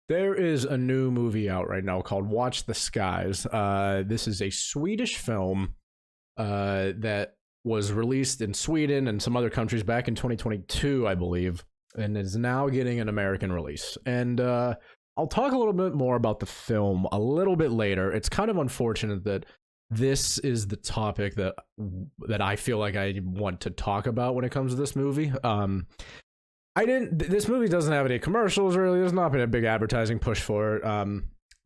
There is a new movie out right now called Watch the Skies. This is a Swedish film that was released in Sweden and some other countries back in 2022, I believe, and is now getting an American release. And I'll talk a little bit more about the film a little bit later. It's kind of unfortunate that this is the topic that I feel like I want to talk about when it comes to this movie. This movie doesn't have any commercials really. There's not been a big advertising push for it.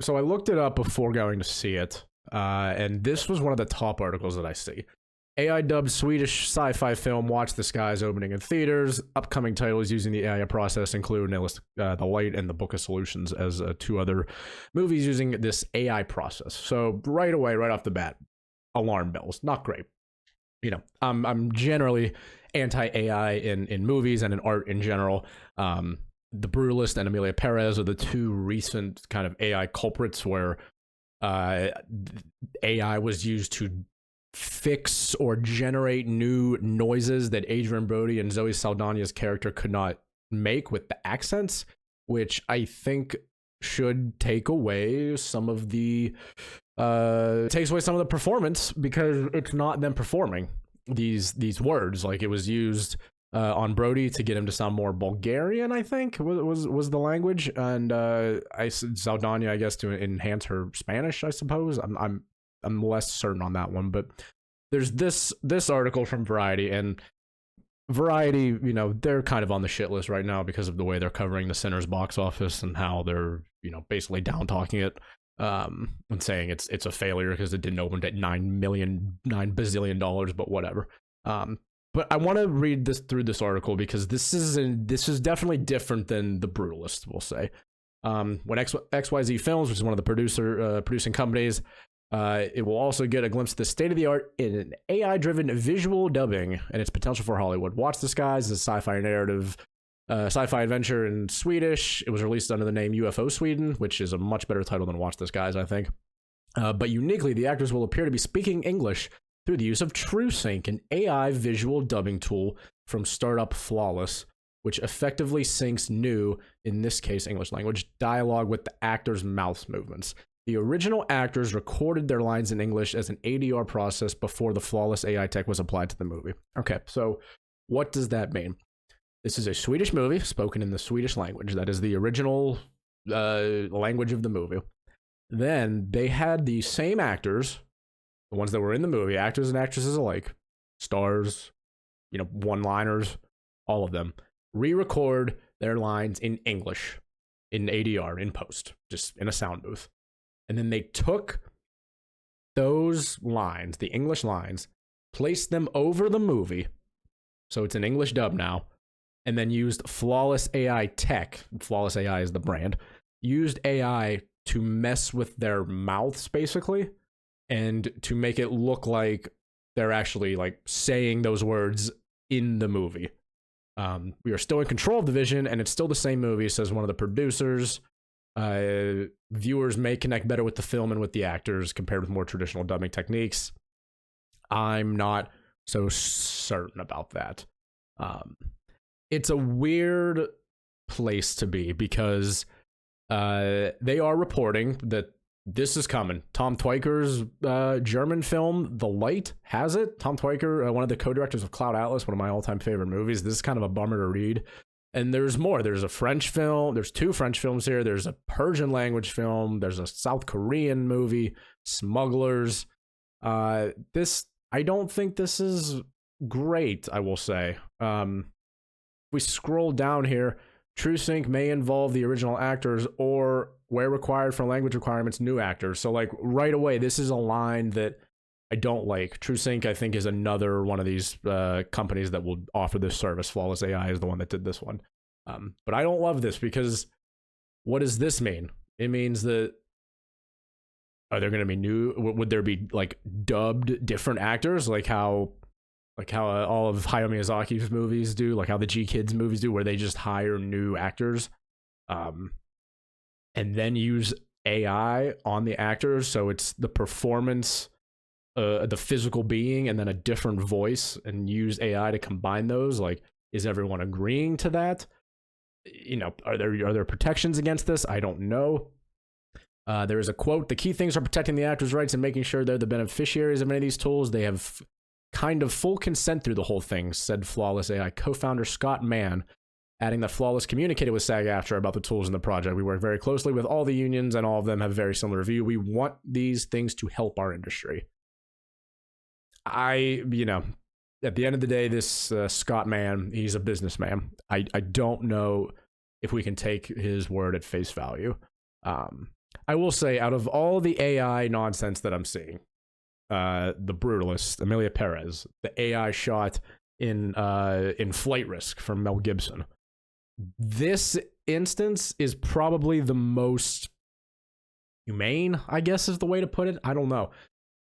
So I looked it up before going to see it. And this was one of the top articles that I see. AI dubbed Swedish sci-fi film Watch the Skies opening in theaters. Upcoming titles using the AI process include The Light and the Book of Solutions as two other movies using this AI process. So right away, right off the bat, alarm bells. Not great. You know, I'm generally anti-AI in movies and in art in general. The Brutalist and Amelia Perez are the two recent kind of AI culprits where AI was used to fix or generate new noises that Adrian Brody and Zoe Saldana's character could not make with the accents, which I think should take away some of the performance, because it's not them performing these words. Like, it was used on Brody to get him to sound more Bulgarian, I think was the language, and Saldana, I guess, to enhance her Spanish, I suppose. I'm less certain on that one, but there's this article from Variety, and Variety, you know, they're kind of on the shit list right now because of the way they're covering the Sinners box office and how they're, you know, basically down talking it, and saying it's a failure because it didn't open at $9 bazillion, but whatever. But I want to read through this article because this is definitely different than The Brutalist, we'll say. When XYZ Films, which is one of the producing companies, it will also get a glimpse of the state-of-the-art in AI-driven visual dubbing and its potential for Hollywood. Watch the Skies is a sci-fi narrative, sci-fi adventure in Swedish. It was released under the name UFO Sweden, which is a much better title than Watch the Skies, I think. But uniquely, the actors will appear to be speaking English through the use of TrueSync, an AI visual dubbing tool from startup Flawless, which effectively syncs new, in this case English language, dialogue with the actors' mouth movements. The original actors recorded their lines in English as an ADR process before the Flawless AI tech was applied to the movie. Okay, so what does that mean? This is a Swedish movie spoken in the Swedish language. That is the original language of the movie. Then they had the same actors, the ones that were in the movie, actors and actresses alike, stars, you know, one-liners, all of them, re-record their lines in English, in ADR, in post, just in a sound booth. And then they took those lines, the English lines, placed them over the movie, so it's an English dub now, and then used Flawless AI tech, Flawless AI is the brand, used AI to mess with their mouths, basically, and to make it look like they're actually, like, saying those words in the movie. We are still in control of the vision, and it's still the same movie, says one of the producers. Viewers may connect better with the film and with the actors compared with more traditional dubbing techniques. I'm not so certain about that. It's a weird place to be because they are reporting that this is coming. Tom Twyker's German film, The Light, has it. Tom Twyker, one of the co-directors of Cloud Atlas, one of my all-time favorite movies. This is kind of a bummer to read. And there's more. There's a French film. There's two French films here. There's a Persian language film. There's a South Korean movie, Smugglers. I don't think this is great, I will say. If we scroll down here, TrueSync may involve the original actors or, where required for language requirements, new actors. So, like, right away, this is a line that I don't like. TrueSync, I think, is another one of these companies that will offer this service. Flawless AI is the one that did this one. But I don't love this because what does this mean? It means that, are there going to be new? Would there be, like, dubbed different actors, like how all of Hayao Miyazaki's movies do, like how the G Kids movies do, where they just hire new actors, and then use AI on the actors, so it's the performance, the physical being, and then a different voice, and use AI to combine those? Like, is everyone agreeing to that? are there protections against this? I don't know. There is a quote: "The key things are protecting the actors' rights and making sure they're the beneficiaries of any of these tools. They have kind of full consent through the whole thing," said Flawless AI co-founder Scott Mann, adding that Flawless communicated with SAG-AFTRA about the tools in the project. "We work very closely with all the unions, and all of them have very similar view. We want these things to help our industry." At the end of the day, this Scott Mann, he's a businessman. I don't know if we can take his word at face value. I will say, out of all the AI nonsense that I'm seeing, the Brutalist, Amelia Perez, the AI shot in Flight Risk from Mel Gibson, this instance is probably the most humane, I guess is the way to put it. I don't know.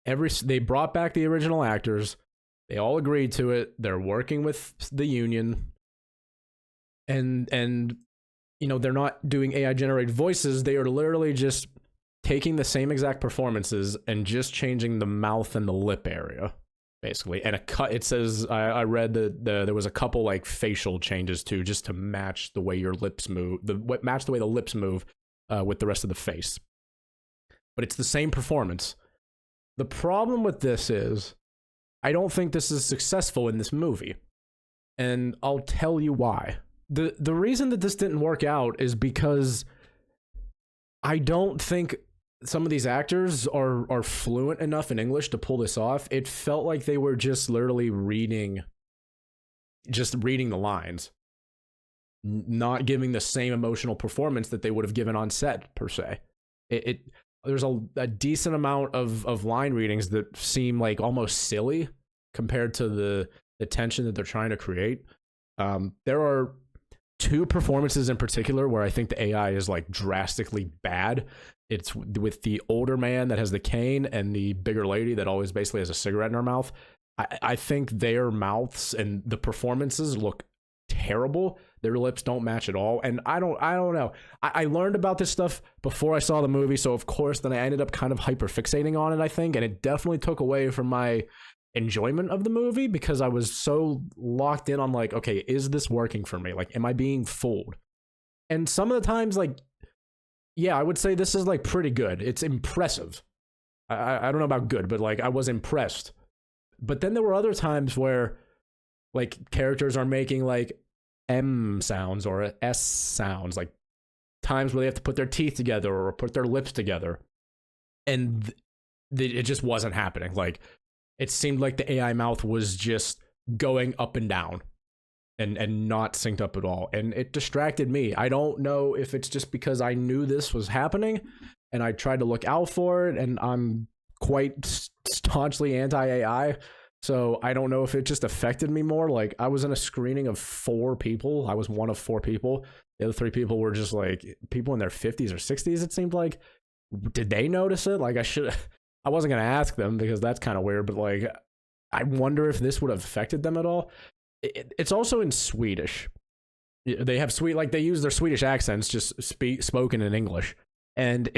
They brought back the original actors. They all agreed to it. They're working with the union. And they're not doing AI generated voices. They are literally just taking the same exact performances and just changing the mouth and the lip area, basically. And it says, I read that there was a couple like facial changes too, just to match the way your lips move, match the way the lips move with the rest of the face. But it's the same performance. The problem with this is, I don't think this is successful in this movie. And I'll tell you why. The reason that this didn't work out is because I don't think some of these actors are fluent enough in English to pull this off. It felt like they were just literally reading the lines, not giving the same emotional performance that they would have given on set, per se. There's a decent amount of line readings that seem like almost silly compared to the tension that they're trying to create. There are two performances in particular where I think the AI is like drastically bad. It's with the older man that has the cane and the bigger lady that always basically has a cigarette in her mouth. I think their mouths and the performances look terrible. Their lips don't match at all. And I don't know. I learned about this stuff before I saw the movie. So of course, then I ended up kind of hyper fixating on it, I think. And it definitely took away from my enjoyment of the movie because I was so locked in on like, okay, is this working for me? Like, am I being fooled? And some of the times, like, yeah, I would say this is like pretty good. It's impressive. I don't know about good, but like I was impressed. But then there were other times where like characters are making like M sounds or S sounds, like times where they have to put their teeth together or put their lips together. And it just wasn't happening. Like it seemed like the AI mouth was just going up and down and not synced up at all. And it distracted me. I don't know if it's just because I knew this was happening and I tried to look out for it, and I'm quite staunchly anti-AI. So I don't know if it just affected me more. Like I was in a screening of 4 people. I was one of 4 people. The other 3 people were just like people in their 50s or 60s, it seemed like. Did they notice it? Like I wasn't going to ask them because that's kind of weird, but like I wonder if this would have affected them at all. It's also in Swedish. They have they use their Swedish accents just spoken in English. And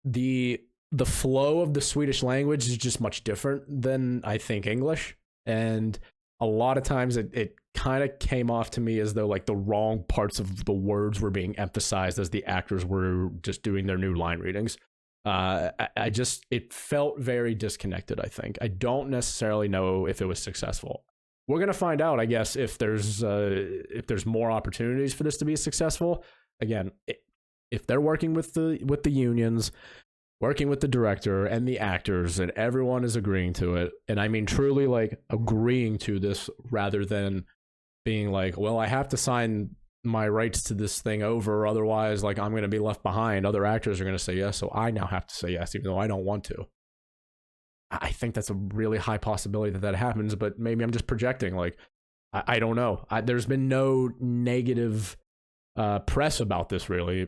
the flow of the Swedish language is just much different than I think English. And a lot of times it kind of came off to me as though like the wrong parts of the words were being emphasized as the actors were just doing their new line readings. It felt very disconnected, I think. I don't necessarily know if it was successful. We're going to find out, I guess, if there's more opportunities for this to be successful. Again, if they're working with the unions, working with the director and the actors, and everyone is agreeing to it, and I mean truly like agreeing to this rather than being like, well, I have to sign my rights to this thing over, otherwise like I'm going to be left behind. Other actors are going to say yes, so I now have to say yes, even though I don't want to. I think that's a really high possibility that happens, but maybe I'm just projecting. Like, I don't know. There's been no negative press about this really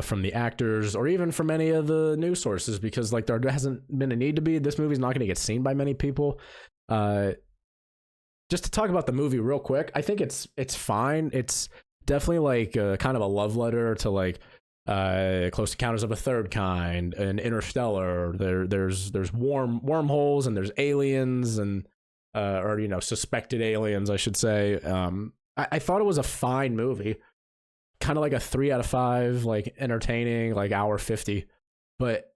from the actors or even from any of the news sources, because like there hasn't been a need to be. This movie's not going to get seen by many people. Just to talk about the movie real quick, I think it's fine. It's definitely like kind of a love letter to like Close Encounters of a Third Kind and Interstellar. There's wormholes and there's aliens and or suspected aliens, I should say. I thought it was a fine movie, kind of like a 3 out of 5, like entertaining, like hour 50. But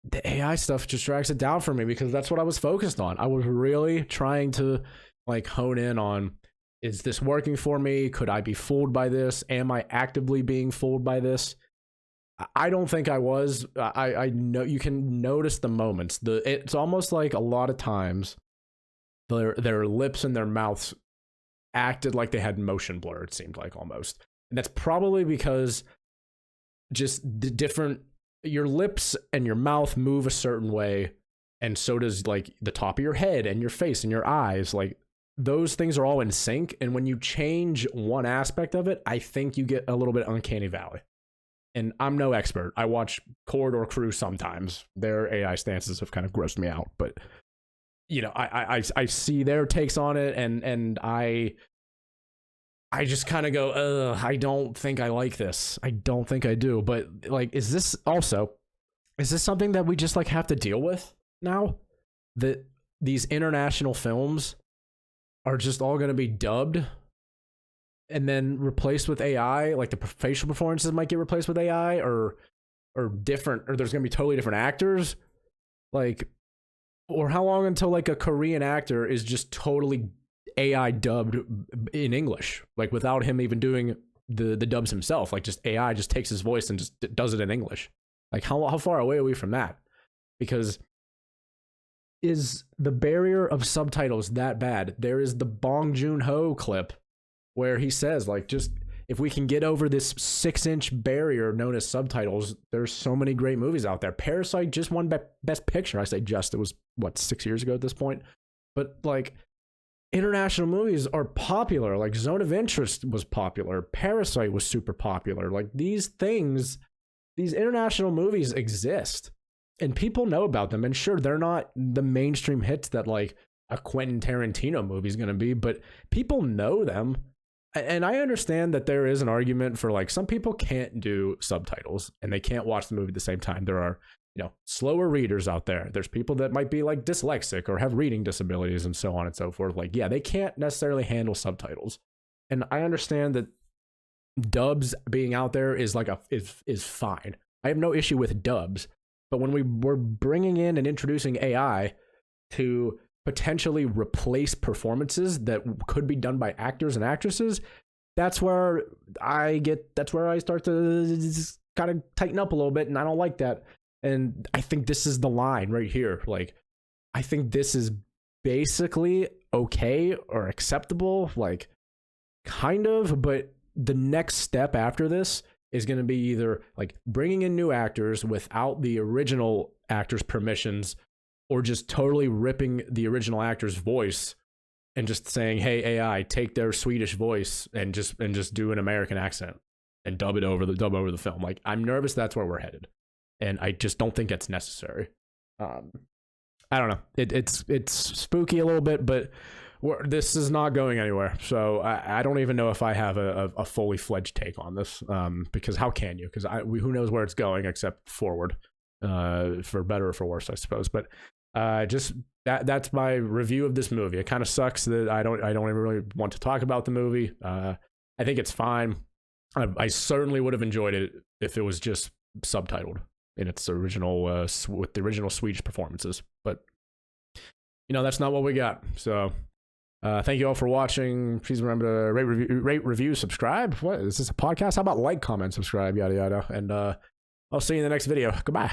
the AI stuff just drags it down for me because that's what I was focused on. I was really trying to like hone in on, is this working for me? Could I be fooled by this? Am I actively being fooled by this? I don't think I was. I know you can notice the moments. It's almost like a lot of times their lips and their mouths acted like they had motion blur, it seemed like almost. And that's probably because just the different, your lips and your mouth move a certain way, and so does like the top of your head and your face and your eyes. Like those things are all in sync, and when you change one aspect of it, I think you get a little bit uncanny valley. And I'm no expert. I watch Corridor Crew sometimes. Their AI stances have kind of grossed me out, but you know, I see their takes on it, and I just kind of go, I don't think I like this. I don't think I do. But like, is this something that we just like have to deal with now? That these international films are just all going to be dubbed and then replaced with AI? Like the facial performances might get replaced with AI, or different, or there's going to be totally different actors. Like, or how long until like a Korean actor is just totally AI dubbed in English, like without him even doing the dubs himself? Like just AI just takes his voice and just does it in English. Like how far away are we from that? Because is the barrier of subtitles that bad? There is the Bong Joon-ho clip where he says, like, just if we can get over this 6-inch barrier known as subtitles, there's so many great movies out there. Parasite just won Best Picture. I say just, it was what, 6 years ago at this point. But like, international movies are popular. Like Zone of Interest was popular. Parasite was super popular. Like these things, these international movies exist and people know about them. And sure, they're not the mainstream hits that like a Quentin Tarantino movie is going to be, but people know them. And I understand that there is an argument for like some people can't do subtitles and they can't watch the movie at the same time. There are, you know, slower readers out there. There's people that might be like dyslexic or have reading disabilities and so on and so forth. Like, yeah, they can't necessarily handle subtitles. And I understand that dubs being out there is like is fine. I have no issue with dubs. But when we're bringing in and introducing AI to potentially replace performances that could be done by actors and actresses, that's where I start to just kind of tighten up a little bit, and I don't like that. And I think this is the line right here. Like, I think this is basically okay or acceptable, like kind of, but the next step after this is going to be either like bringing in new actors without the original actors' permissions, or just totally ripping the original actor's voice and just saying, "Hey, AI, take their Swedish voice and just do an American accent and dub over the film." Like, I'm nervous that's where we're headed, and I just don't think that's necessary. I don't know. It's spooky a little bit, but this is not going anywhere. So I don't even know if I have a fully fledged take on this, because how can you? Because who knows where it's going except forward, for better or for worse, I suppose. But just that's my review of this movie. It kind of sucks that I don't even really want to talk about the movie. I think it's fine. I certainly would have enjoyed it if it was just subtitled in its original with the original Swedish performances. But you know, that's not what we got. So thank you all for watching. Please remember to rate, review, subscribe. What is this, a podcast? How about like, comment, subscribe, yada yada. And I'll see you in the next video. Goodbye.